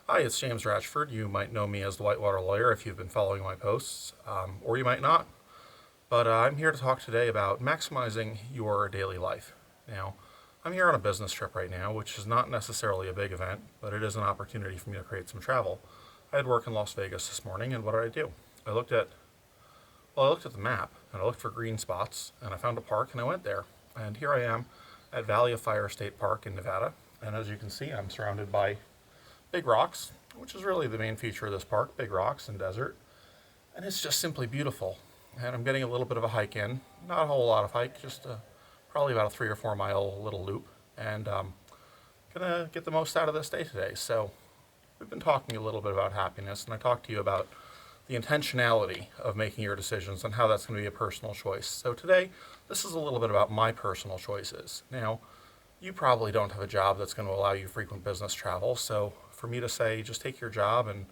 Hi, it's James Ratchford. You might know me as the Whitewater Lawyer if you've been following my posts, or you might not. But I'm here to talk today about maximizing your daily life. Now, I'm here on a business trip right now, which is not necessarily a big event, but it is an opportunity for me to create some travel. I had work in Las Vegas this morning, and what did I do? I looked at I looked at the map and I looked for green spots, and I found a park, and I went there. And here I am at Valley of Fire State Park in Nevada, and as you can see, I'm surrounded by big rocks, which is really the main feature of this park, big rocks and desert. And it's just simply beautiful. And I'm getting a little bit of a hike in. Not a whole lot of hike, just probably about a 3 or 4 mile little loop. And gonna get the most out of this day today. So we've been talking a little bit about happiness, and I talked to you about the intentionality of making your decisions and how that's going to be a personal choice. So today, this is a little bit about my personal choices. Now, you probably don't have a job that's going to allow you frequent business travel. So for me to say, just take your job and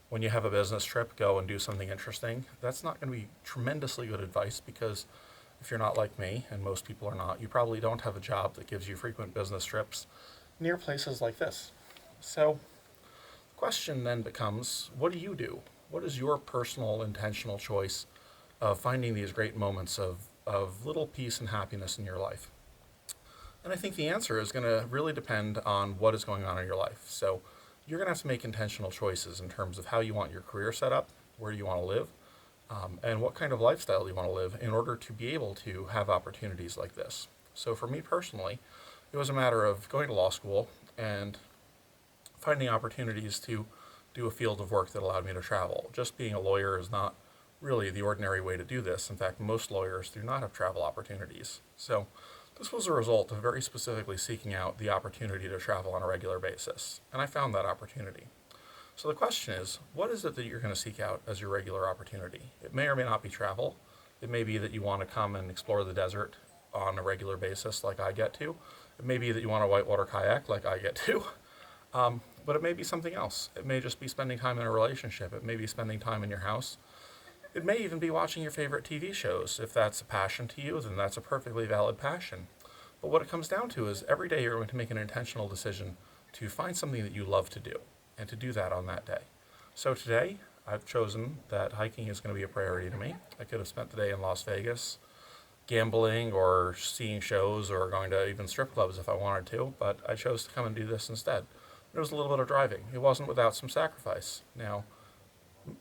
when you have a business trip, go and do something interesting, that's not going to be tremendously good advice because if you're not like me, and most people are not, you probably don't have a job that gives you frequent business trips near places like this. So the question then becomes, what do you do? What is your personal intentional choice of finding these great moments of little peace and happiness in your life? And I think the answer is going to really depend on what is going on in your life. So you're going to have to make intentional choices in terms of how you want your career set up, where you want to live, and what kind of lifestyle you want to live in order to be able to have opportunities like this. So for me personally, it was a matter of going to law school and finding opportunities to do a field of work that allowed me to travel. Just being a lawyer is not really the ordinary way to do this. In fact, most lawyers do not have travel opportunities. So this was a result of very specifically seeking out the opportunity to travel on a regular basis, and I found that opportunity. So the question is, what is it that you're going to seek out as your regular opportunity? It may or may not be travel. It may be that you want to come and explore the desert on a regular basis like I get to. It may be that you want a whitewater kayak like I get to. But it may be something else. It may just be spending time in a relationship. It may be spending time in your house. It may even be watching your favorite TV shows. If that's a passion to you, then that's a perfectly valid passion. But what it comes down to is every day you're going to make an intentional decision to find something that you love to do and to do that on that day. So today, I've chosen that hiking is going to be a priority to me. I could have spent the day in Las Vegas gambling or seeing shows or going to even strip clubs if I wanted to, but I chose to come and do this instead. It was a little bit of driving. It wasn't without some sacrifice. Now,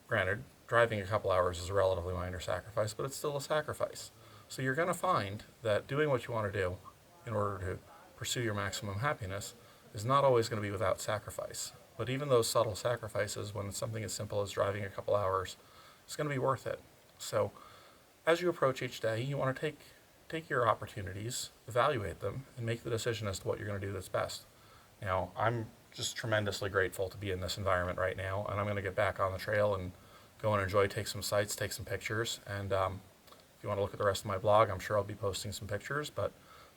granted, driving a couple hours is a relatively minor sacrifice, but it's still a sacrifice. So you're going to find that doing what you want to do in order to pursue your maximum happiness is not always going to be without sacrifice. But even those subtle sacrifices, when it's something as simple as driving a couple hours, it's going to be worth it. So as you approach each day, you want to take your opportunities, evaluate them, and make the decision as to what you're going to do that's best. Now, I'm just tremendously grateful to be in this environment right now, and I'm going to get back on the trail and go and enjoy, take some sights, take some pictures. And if you want to look at the rest of my blog, I'm sure I'll be posting some pictures. But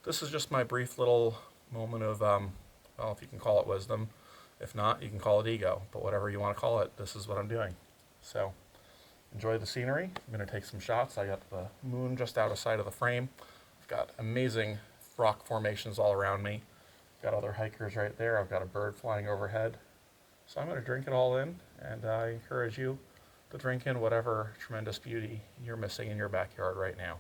this is just my brief little moment of, well, if you can call it wisdom. If not, you can call it ego. But whatever you want to call it, this is what I'm doing. So enjoy the scenery. I'm going to take some shots. I got the moon just out of sight of the frame. I've got amazing rock formations all around me. Got other hikers right there. I've got a bird flying overhead. So I'm going to drink it all in, and I encourage you to drink in whatever tremendous beauty you're missing in your backyard right now.